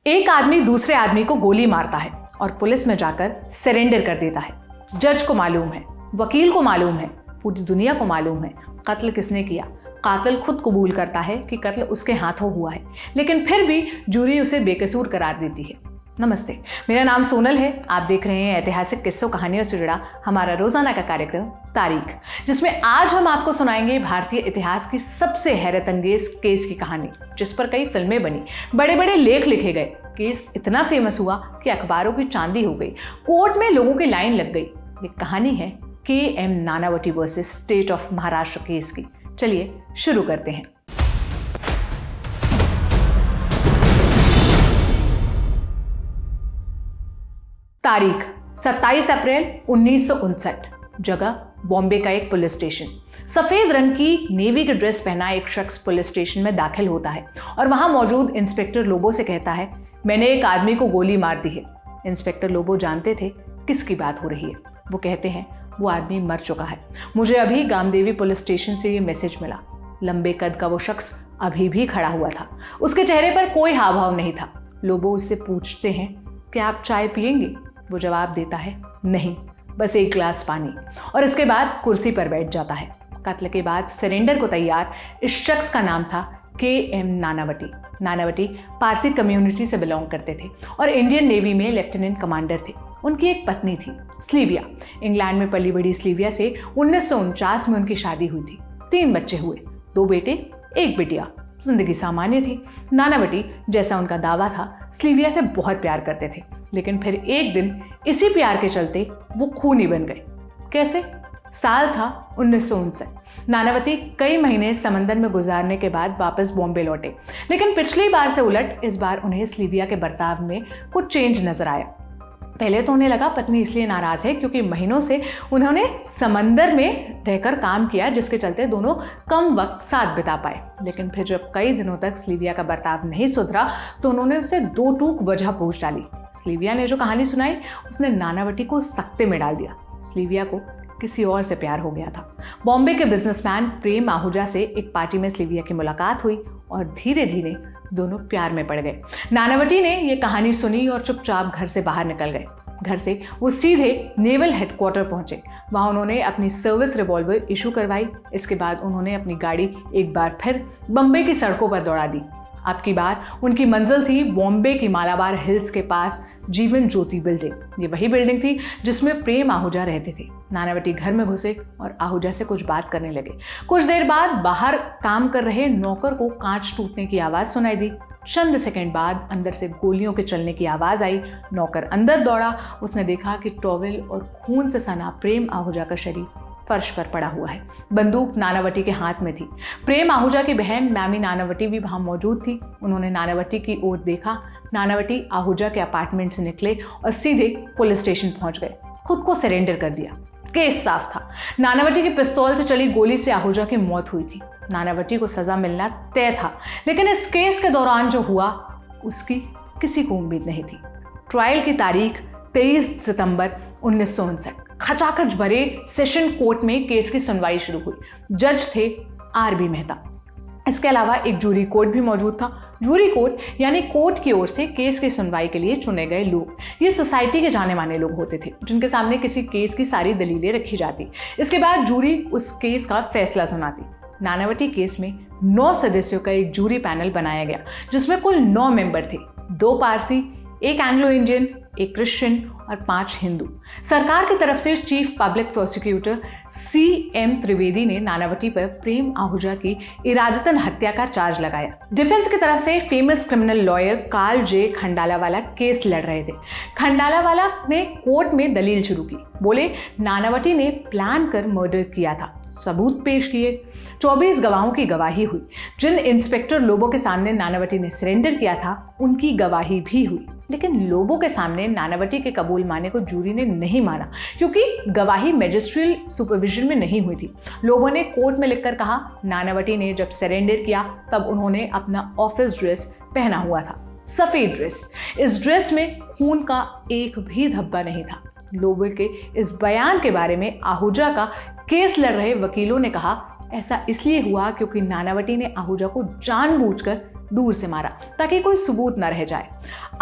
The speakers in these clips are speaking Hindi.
एक आदमी दूसरे आदमी को गोली मारता है और पुलिस में जाकर सरेंडर कर देता है। जज को मालूम है, वकील को मालूम है, पूरी दुनिया को मालूम है कत्ल किसने किया। कातिल खुद कबूल करता है कि कत्ल उसके हाथों हुआ है, लेकिन फिर भी जूरी उसे बेकसूर करार देती है। नमस्ते, मेरा नाम सोनल है। आप देख रहे हैं ऐतिहासिक किस्सों कहानियों से जुड़ा हमारा रोजाना का कार्यक्रम तारीख, जिसमें आज हम आपको सुनाएंगे भारतीय इतिहास की सबसे हैरतअंगेज केस की कहानी, जिस पर कई फिल्में बनी, बड़े बड़े लेख लिखे गए। केस इतना फेमस हुआ कि अखबारों की चांदी हो गई, कोर्ट में लोगों की लाइन लग गई। ये कहानी है KM Nanavati versus state of Maharashtra case की। चलिए शुरू करते हैं। तारीख 27 अप्रैल 1959। जगह बॉम्बे का एक पुलिस स्टेशन। सफेद रंग की नेवी की ड्रेस पहना एक शख्स पुलिस स्टेशन में दाखिल होता है और वहां मौजूद इंस्पेक्टर लोबो से कहता है, मैंने एक आदमी को गोली मार दी है। इंस्पेक्टर लोबो जानते थे किसकी बात हो रही है। वो कहते हैं, वो आदमी मर चुका है। मुझे अभी गामदेवी पुलिस स्टेशन से ये मैसेज मिला। लंबे कद का वो शख्स अभी भी खड़ा हुआ था। उसके चेहरे पर कोई हाव भाव नहीं था। लोबो उससे पूछते हैं, क्या आप चाय पियेंगे? वो जवाब देता है, नहीं, बस एक गिलास पानी, और इसके बाद कुर्सी पर बैठ जाता है। कत्ल के बाद सरेंडर को तैयार इस शख्स का नाम था KM नानावटी। नानावटी पारसी कम्युनिटी से बिलोंग करते थे और इंडियन नेवी में लेफ्टिनेंट कमांडर थे। उनकी एक पत्नी थी, स्लीविया। इंग्लैंड में पली बड़ी स्लीविया से 1949 में उनकी शादी हुई थी। 3 बच्चे हुए, 2 बेटे, 1 बेटिया। जिंदगी सामान्य थी। नानावटी, जैसा उनका दावा था, स्लीविया से बहुत प्यार करते थे, लेकिन फिर एक दिन इसी प्यार के चलते वो खूनी बन गए। कैसे? साल था 1959। नानावती कई महीने समंदर में गुजारने के बाद वापस बॉम्बे लौटे, लेकिन पिछली बार से उलट इस बार उन्हें स्लीविया के बर्ताव में कुछ चेंज नजर आया। पहले तो उन्हें लगा पत्नी इसलिए नाराज है क्योंकि महीनों से उन्होंने समंदर में रहकर काम किया, जिसके चलते दोनों कम वक्त साथ बिता पाए। लेकिन फिर जब कई दिनों तक स्लीविया का बर्ताव नहीं सुधरा तो उन्होंने उससे 2 टूक वजह पूछ डाली। स्लीविया ने जो कहानी सुनाई उसने नानावटी को सख्ते में डाल दिया। स्लीविया को किसी और से प्यार हो गया था। बॉम्बे के बिजनेसमैन प्रेम आहूजा से एक पार्टी में स्लीविया की मुलाकात हुई और धीरे धीरे दोनों प्यार में पड़ गए। नानावटी ने यह कहानी सुनी और चुपचाप घर से बाहर निकल गए। घर से वो सीधे नेवल हेडक्वार्टर पहुंचे। वहां उन्होंने अपनी सर्विस रिवॉल्वर इशू करवाई। इसके बाद उन्होंने अपनी गाड़ी एक बार फिर बम्बई की सड़कों पर दौड़ा दी। अब की बार उनकी मंजिल थी बॉम्बे की मालाबार हिल्स के पास जीवन ज्योति बिल्डिंग। ये वही बिल्डिंग थी जिसमें प्रेम आहूजा रहते थे। नानावटी घर में घुसे और आहूजा से कुछ बात करने लगे। कुछ देर बाद बाहर काम कर रहे नौकर को कांच टूटने की आवाज सुनाई दी। चंद सेकंड बाद अंदर से गोलियों के चलने की आवाज आई। नौकर अंदर दौड़ा। उसने देखा कि टॉवेल और खून से सना प्रेम आहूजा का शरीर फर्श पर पड़ा हुआ है। बंदूक नानावटी के हाथ में थी। प्रेम आहूजा की बहन मैमी नानावटी भी वहां मौजूद थी। उन्होंने नानावटी की ओर देखा। नानावटी आहूजा के अपार्टमेंट से निकले और सीधे पुलिस स्टेशन पहुंच गए। खुद को सरेंडर कर दिया। केस साफ था। नानावटी की पिस्तौल से चली गोली से आहूजा की मौत हुई थी। नानावटी को सजा मिलना तय था, लेकिन इस केस के दौरान जो हुआ उसकी किसी को उम्मीद नहीं थी। ट्रायल की तारीख 23 सितंबर 1959। खचाखच भरे सेशन कोर्ट में केस की सुनवाई शुरू हुई। जज थे RB मेहता। इसके अलावा एक जूरी कोर्ट भी मौजूद था। जूरी कोर्ट यानी कोर्ट की ओर से केस की सुनवाई के लिए चुने गए लोग। ये सोसाइटी के जाने माने लोग होते थे, जिनके सामने किसी केस की सारी दलीलें रखी जाती। इसके बाद जूरी उस केस का फैसला सुनाती। नानावटी केस में 9 सदस्यों का एक जूरी पैनल बनाया गया, जिसमें कुल 9 मेंबर थे। 2 पारसी, 1 एंग्लो इंडियन, 1 क्रिश्चियन और 5 हिंदू। सरकार की तरफ से chief public prosecutor CM Trivedi ने नानावटी पर प्रेम आहूजा की इरादतन हत्या का चार्ज लगाया। डिफेंस की तरफ से famous criminal lawyer Karl J Khandalavala case लड़ रहे थे। खंडालावाला ने कोर्ट में दलील शुरू की। बोले, नानावटी ने प्लान कर मर्डर किया था। सबूत पेश किए। 24 गवाहों की गवाही हुई। जिन इंस्पेक्टर लोबो के सामने नानावटी ने सरेंडर किया था उनकी गवाही भी हुई, लेकिन लोबो के सामने नानावटी के कबूल माने को जूरी ने नहीं माना, क्योंकि गवाही मैजिस्ट्रियल सुपरविजन में नहीं हुई थी। लोबो ने कोर्ट में लिखकर कहा, नानावटी ने जब सरेंडर किया तब उन्होंने अपना ऑफिस ड्रेस पहना हुआ था, सफेद ड्रेस। इस ड्रेस में खून का एक भी धब्बा नहीं था। लोबो के इस बयान के बारे में आहूजा का केस लड़ रहे वकीलों ने कहा, ऐसा इसलिए हुआ क्योंकि नानावटी ने आहूजा को जानबूझकर दूर से मारा ताकि कोई सबूत न रह जाए।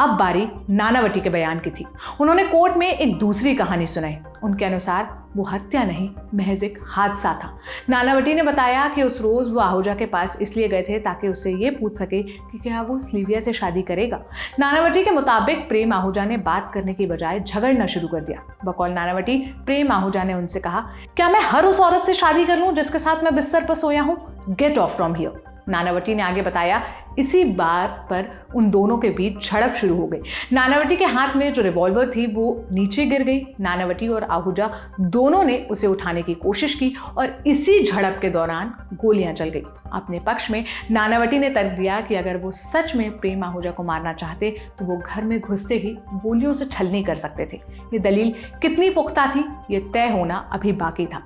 अब बारी नानावटी के बयान की थी। उन्होंने कोर्ट में एक दूसरी कहानी सुनाई। उनके अनुसार वो हत्या नहीं, महज एक हादसा था। नानावटी ने बताया कि उस रोज वो आहूजा के पास इसलिए गए थे ताकि उससे ये पूछ सके कि क्या वो स्लीविया से शादी करेगा। नानावटी के मुताबिक प्रेम आहूजा ने बात करने की बजाय झगड़ना शुरू कर दिया। बकौल नानावटी, प्रेम आहूजा ने उनसे कहा, क्या मैं हर उस औरत से शादी कर लूं जिसके साथ मैं बिस्तर पर सोया हूं? Get off from here. Nanavati ने आगे बताया, इसी बात पर उन दोनों के बीच झड़प शुरू हो गई। नानावटी के हाथ में जो रिवॉल्वर थी वो नीचे गिर गई। नानावटी और आहूजा दोनों ने उसे उठाने की कोशिश की और इसी झड़प के दौरान गोलियां चल गई। अपने पक्ष में नानावटी ने तर्क दिया कि अगर वो सच में प्रेम आहूजा को मारना चाहते तो वो घर में घुसते ही गोलियों से छलनी कर सकते थे। ये दलील कितनी पुख्ता थी ये तय होना अभी बाकी था।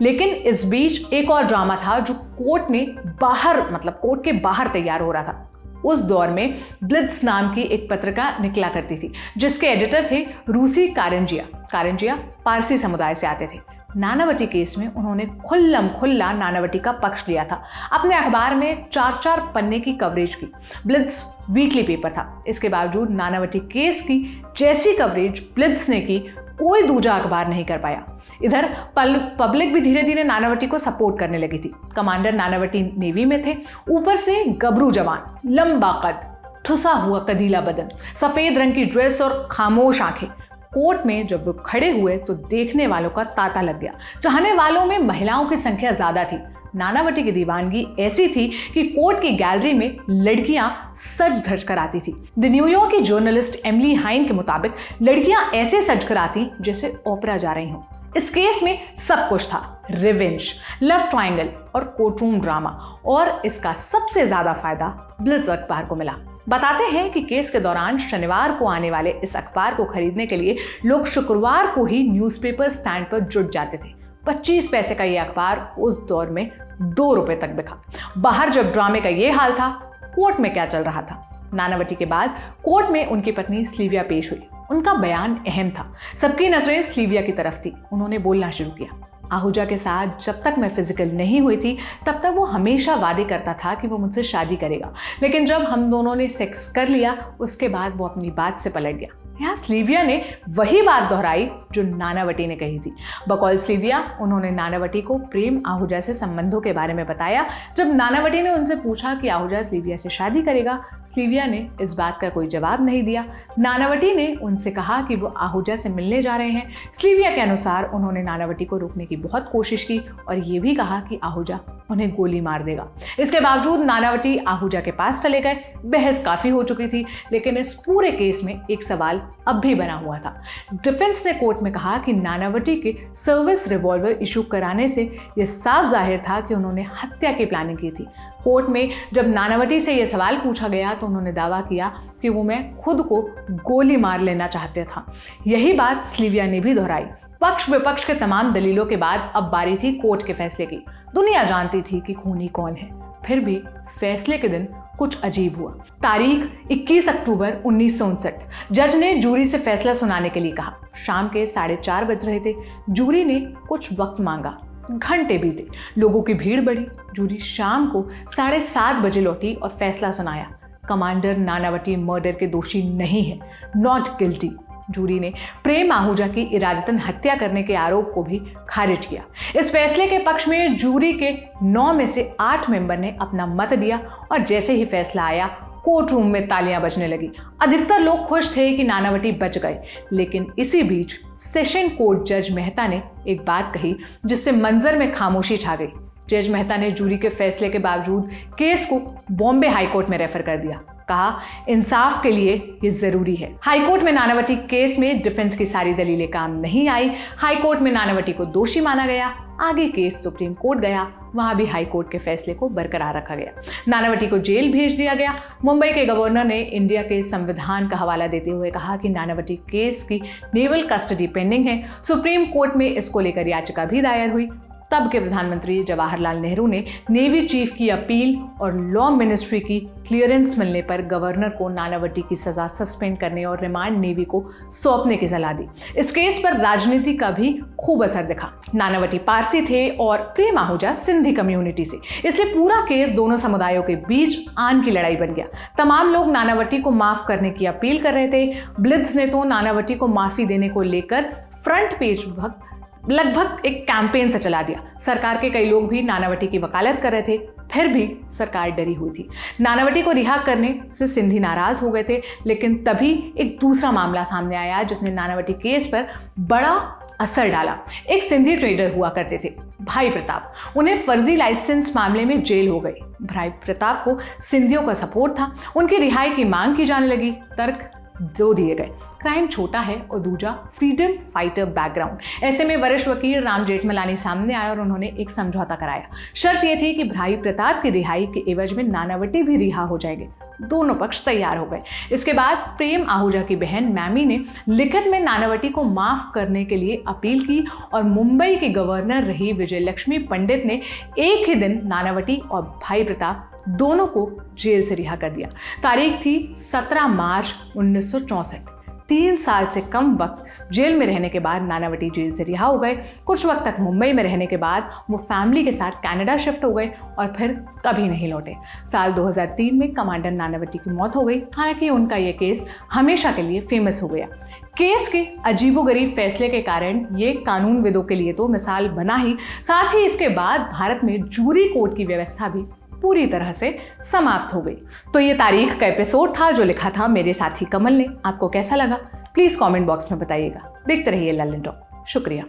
लेकिन इस बीच एक और ड्रामा था जो कोर्ट के बाहर तैयार हो रहा था। उस दौर में ब्लिट्ज नाम की एक पत्रिका निकला करती थी जिसके एडिटर थे रूसी कारंजिया पारसी समुदाय से आते थे। नानावटी केस में उन्होंने खुल्लम खुल्ला नानावटी का पक्ष लिया था। अपने अखबार में 4-4 पन्ने की कवरेज की। ब्लिट्ज वीकली पेपर था। इसके बावजूद नानावटी केस की जैसी कवरेज ब्लिट्ज ने की, कोई दूजा अखबार नहीं कर पाया। इधर पब्लिक भी धीरे धीरे नानावटी को सपोर्ट करने लगी थी। कमांडर नानावटी नेवी में थे, ऊपर से गबरू जवान, लंबा कद, ठुसा हुआ कदीला बदन, सफेद रंग की ड्रेस और खामोश आंखें। कोर्ट में जब वो खड़े हुए तो देखने वालों का तांता लग गया। चाहने वालों में महिलाओं की संख्या ज्यादा थी। नानावटी की दीवानगी ऐसी थी कि कोर्ट की गैलरी में लड़कियां सज धज कर आती थी। द न्यूयॉर्क की जर्नलिस्ट एमिली हाइन के मुताबिक लड़कियां ऐसे सज कर आती जैसे ओपेरा जा रही हों। इस केस में सब कुछ था, रिवेंज, लव ट्रायंगल और कोर्टरूम ड्रामा, और इसका सबसे ज्यादा फायदा ब्लिट्ज अखबार को मिला। बताते हैं कि केस के दौरान शनिवार को आने वाले इस अखबार को खरीदने के लिए लोग शुक्रवार को ही न्यूज़पेपर स्टैंड पर जुट जाते थे। 25 पैसे का ये अखबार उस दौर में 2 रुपए तक बिका। बाहर जब ड्रामे का ये हाल था, कोर्ट में क्या चल रहा था? नानावटी के बाद कोर्ट में उनकी पत्नी स्लीविया पेश हुई। उनका बयान अहम था। सबकी नजरें स्लीविया की तरफ थी। उन्होंने बोलना शुरू किया, आहूजा के साथ जब तक मैं फिजिकल नहीं हुई थी तब तक वो हमेशा वादे करता था कि वो मुझसे शादी करेगा, लेकिन जब हम दोनों ने सेक्स कर लिया उसके बाद वो अपनी बात से पलट गया। यहाँ स्लीविया ने वही बात दोहराई जो नानावटी ने कही थी। बकौल स्लीविया, उन्होंने नानावटी को प्रेम आहूजा से संबंधों के बारे में बताया। जब नानावटी ने उनसे पूछा कि आहूजा स्लीविया से शादी करेगा, स्लीविया ने इस बात का कोई जवाब नहीं दिया। नानावटी ने उनसे कहा कि वो आहूजा से मिलने जा रहे हैं। स्लीविया के अनुसार उन्होंने नानावटी को रोकने की बहुत कोशिश की और ये भी कहा कि आहूजा उन्हें गोली मार देगा। इसके बावजूद नानावटी आहूजा के पास चले गए। बहस काफी हो चुकी थी, लेकिन इस पूरे केस में एक सवाल अब भी बना हुआ था। डिफेंस ने कोर्ट में कहा कि नानावटी के सर्विस रिवॉल्वर इशू कराने से यह साफ जाहिर था कि उन्होंने हत्या की प्लानिंग की थी। कोर्ट में जब नानावटी से यह सवाल पूछा गया तो उन्होंने दावा किया कि वो मैं खुद को गोली मार लेना चाहते था। यही बात स्लीविया ने भी दोहराई। पक्ष विपक्ष के तमाम दलीलों के बाद अब बारी थी कोर्ट के फैसले की। दुनिया जानती थी कि खूनी कौन है, फिर भी फैसले के दिन कुछ अजीब हुआ। तारीख 21 अक्टूबर 1959। जज ने जूरी से फैसला सुनाने के लिए कहा। शाम के 4:30 बज रहे थे। जूरी ने कुछ वक्त मांगा। घंटे बीते, लोगों की भीड़ बढ़ी। जूरी शाम को 7:30 बजे लौटी और फैसला सुनाया, कमांडर नानावटी मर्डर के दोषी नहीं है, नॉट गिल्टी। जूरी ने प्रेम आहूजा की इरादतन हत्या करने के आरोप को भी खारिज किया। इस फैसले के पक्ष में जूरी के 9 में से 8 मेंबर ने अपना मत दिया और जैसे ही फैसला आया कोर्ट रूम में तालियां बजने लगी। अधिकतर लोग खुश थे कि नानावटी बच गए, लेकिन इसी बीच सेशन कोर्ट जज मेहता ने एक बात कही जिससे मंजर में खामोशी छा गई। जज मेहता ने जूरी के फैसले के बावजूद केस को बॉम्बे हाईकोर्ट में रेफर कर दिया। कहा, इंसाफ के लिए ये जरूरी है। हाईकोर्ट में नानावटी केस में डिफेंस की सारी दलीलें काम नहीं आई। हाईकोर्ट में नानावटी को दोषी माना गया। आगे केस सुप्रीम कोर्ट गया, वहां भी हाईकोर्ट के फैसले को बरकरार रखा गया। नानावटी को जेल भेज दिया गया। मुंबई के गवर्नर ने इंडिया के संविधान का हवाला देते हुए कहा कि नानावटी केस की नेवल कस्टडी पेंडिंग है। सुप्रीम कोर्ट में इसको लेकर याचिका भी दायर हुई। तब के प्रधानमंत्री जवाहरलाल नेहरू ने नेवी चीफ की अपील और लॉ मिनिस्ट्री की क्लियरेंस मिलने पर गवर्नर को नानावटी की सजा सस्पेंड करने और रिमांड नेवी को सौंपने की सलाह दी। इस केस पर राजनीति का भी खूब असर दिखा। नानावटी पारसी थे और प्रेम आहूजा सिंधी कम्युनिटी से, इसलिए पूरा केस दोनों समुदायों के बीच आन की लड़ाई बन गया। तमाम लोग नानावटी को माफ करने की अपील कर रहे थे। ब्लिट्ज ने तो नानावटी को माफी देने को लेकर फ्रंट पेज लगभग एक कैंपेन से चला दिया। सरकार के कई लोग भी नानावटी की वकालत कर रहे थे, फिर भी सरकार डरी हुई थी। नानावटी को रिहा करने से सिंधी नाराज हो गए थे, लेकिन तभी एक दूसरा मामला सामने आया जिसने नानावटी केस पर बड़ा असर डाला। एक सिंधी ट्रेडर हुआ करते थे, भाई प्रताप। उन्हें फर्जी लाइसेंस मामले में जेल हो गई। भाई प्रताप को सिंधियों का सपोर्ट था, उनकी रिहाई की मांग की जाने लगी। तर्क दो दिए गए, क्राइम छोटा है और दूजा फ्रीडम फाइटर बैकग्राउंड। ऐसे में वरिष्ठ वकील राम जेठमलानी सामने आए और उन्होंने एक समझौता कराया। शर्त यह थी कि भाई प्रताप की रिहाई के एवज में नानावटी भी रिहा हो जाएंगे। दोनों पक्ष तैयार हो गए। इसके बाद प्रेम आहूजा की बहन मैमी ने लिखित में नानावटी को माफ करने के लिए अपील की और मुंबई की गवर्नर रही विजयलक्ष्मी पंडित ने एक ही दिन नानावटी और भाई प्रताप दोनों को जेल से रिहा कर दिया। तारीख थी 17 मार्च 1964। 3 साल से कम वक्त जेल में रहने के बाद नानावटी जेल से रिहा हो गए। कुछ वक्त तक मुंबई में रहने के बाद वो फैमिली के साथ कनाडा शिफ्ट हो गए और फिर कभी नहीं लौटे। साल 2003 में कमांडर नानावटी की मौत हो गई। हालांकि उनका ये केस हमेशा के लिए फेमस हो गया। केस के अजीबोगरीब फैसले के कारण ये कानूनविदों के लिए तो मिसाल बना ही, साथ ही इसके बाद भारत में जूरी कोर्ट की व्यवस्था भी पूरी तरह से समाप्त हो गई। तो ये तारीख का एपिसोड था जो लिखा था मेरे साथी कमल ने। आपको कैसा लगा प्लीज कमेंट बॉक्स में बताइएगा। देखते रहिए लल्लन टॉक। शुक्रिया।